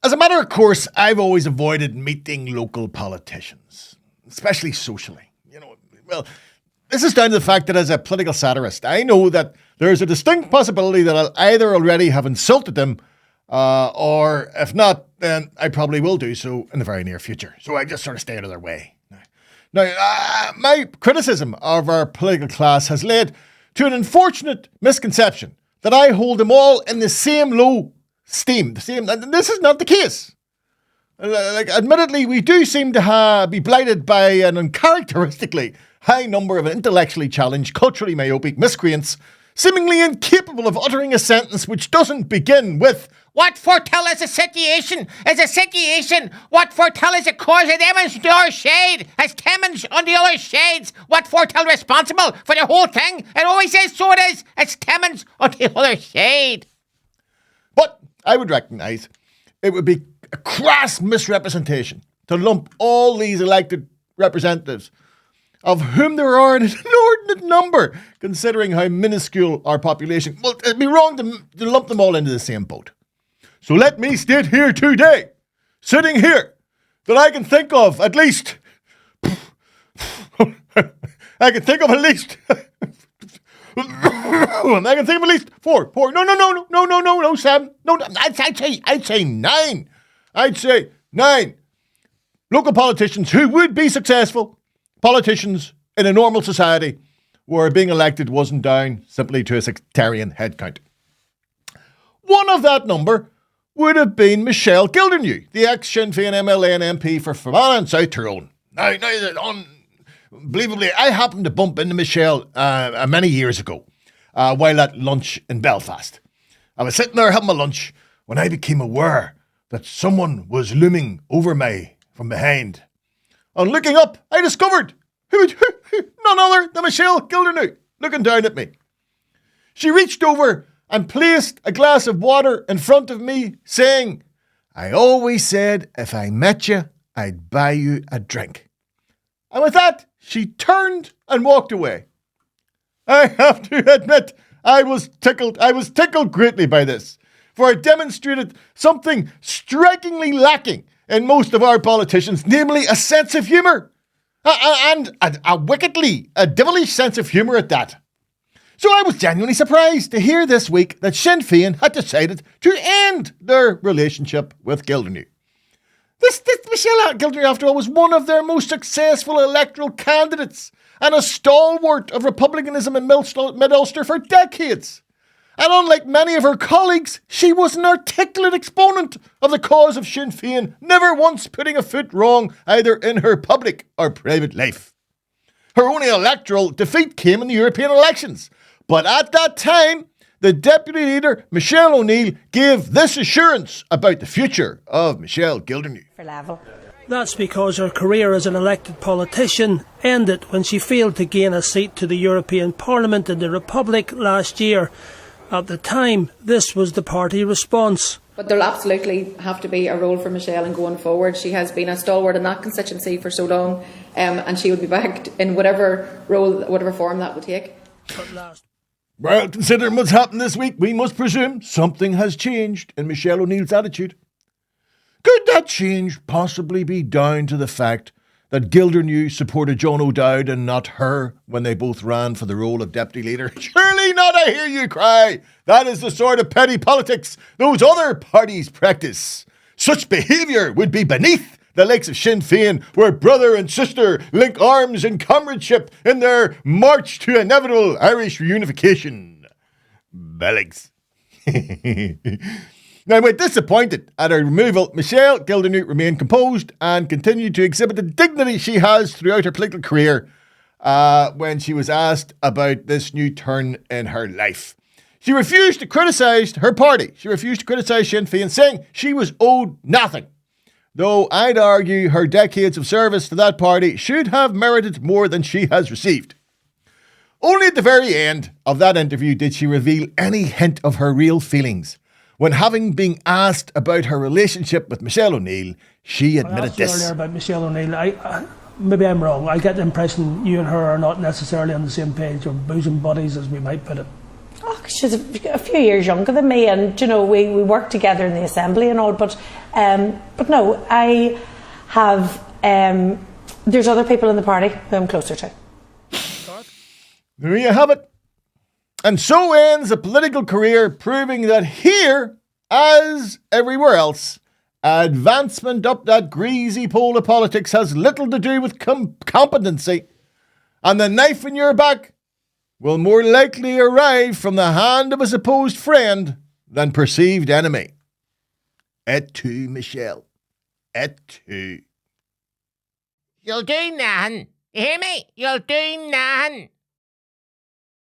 As a matter of course, I've always avoided meeting local politicians, especially socially. Well, this is down to the fact that as a political satirist, I know that there's a distinct possibility that I'll either already have insulted them, or if not, then I probably will do so in the very near future. So I just sort of stay out of their way. Now, my criticism of our political class has led to an unfortunate misconception that I hold them all in the same low esteem. And this is not the case. Admittedly, we do seem to be blighted by an uncharacteristically high number of intellectually challenged, culturally myopic miscreants, seemingly incapable of uttering a sentence which doesn't begin with "What foretell is a situation? What foretell is a cause of them is your shade, as Timmins on the other shades. What foretell responsible for the whole thing? It always says so it is, as Timmins on the other shade." But I would recognise it would be a crass misrepresentation to lump all these elected representatives, of whom there are an inordinate number, considering how minuscule our population. Well, it'd be wrong to lump them all into the same boat. So let me state here today, sitting here, that I can think of at least four. No, Sam. No, I'd say nine. I'd say nine local politicians who would be successful politicians in a normal society where being elected wasn't down simply to a sectarian headcount. One of that number would have been Michelle Gildernew, the ex-Sinn Fein MLA and MP for Fermanagh and South Tyrone. Now, unbelievably, I happened to bump into Michelle many years ago while at lunch in Belfast. I was sitting there having my lunch when I became aware that someone was looming over me from behind. On looking up, I discovered none other than Michelle Gildernew looking down at me. She reached over and placed a glass of water in front of me, saying, "I always said if I met you, I'd buy you a drink." And with that, she turned and walked away. I have to admit, I was tickled greatly by this, for it demonstrated something strikingly lacking in most of our politicians, namely a sense of humour. And a devilish sense of humour at that. So I was genuinely surprised to hear this week that Sinn Fein had decided to end their relationship with Gildernew. This Michelle Gildernew, after all, was one of their most successful electoral candidates and a stalwart of republicanism in Mid-Ulster for decades. And unlike many of her colleagues, she was an articulate exponent of the cause of Sinn Fein, never once putting a foot wrong either in her public or private life. Her only electoral defeat came in the European elections, but at that time, the Deputy Leader, Michelle ONeill, gave this assurance about the future of Michelle Gildernew. That's because her career as an elected politician ended when she failed to gain a seat to the European Parliament in the Republic last year. At the time, this was the party response. But there'll absolutely have to be a role for Michelle in going forward. She has been a stalwart in that constituency for so long, and she will be backed in whatever role, whatever form that will take. Well, considering what's happened this week, we must presume something has changed in Michelle ONeill's attitude. Could that change possibly be down to the fact that Gildernew supported John O'Dowd and not her when they both ran for the role of deputy leader? Surely not, I hear you cry. That is the sort of petty politics those other parties practice. Such behaviour would be beneath the likes of Sinn Fein, where brother and sister link arms in comradeship in their march to inevitable Irish reunification. Bellings. Now, when disappointed at her removal, Michelle Gildernew remained composed and continued to exhibit the dignity she has throughout her political career when she was asked about this new turn in her life. She refused to criticise her party. She refused to criticise Sinn Féin, saying she was owed nothing. Though I'd argue her decades of service to that party should have merited more than she has received. Only at the very end of that interview did she reveal any hint of her real feelings. When having been asked about her relationship with Michelle ONeill, she admitted this. Earlier about Michelle ONeill, maybe I'm wrong. I get the impression you and her are not necessarily on the same page, or bosom buddies, as we might put it. Oh, she's a few years younger than me, and you know we work together in the assembly and all. But no, I have. There's other people in the party who I'm closer to. There you have it. And so ends a political career proving that here, as everywhere else, advancement up that greasy pole of politics has little to do with competency, and the knife in your back will more likely arrive from the hand of a supposed friend than perceived enemy. Et tu, Michelle. Et tu. You'll do nothing. You hear me? You'll do nothing.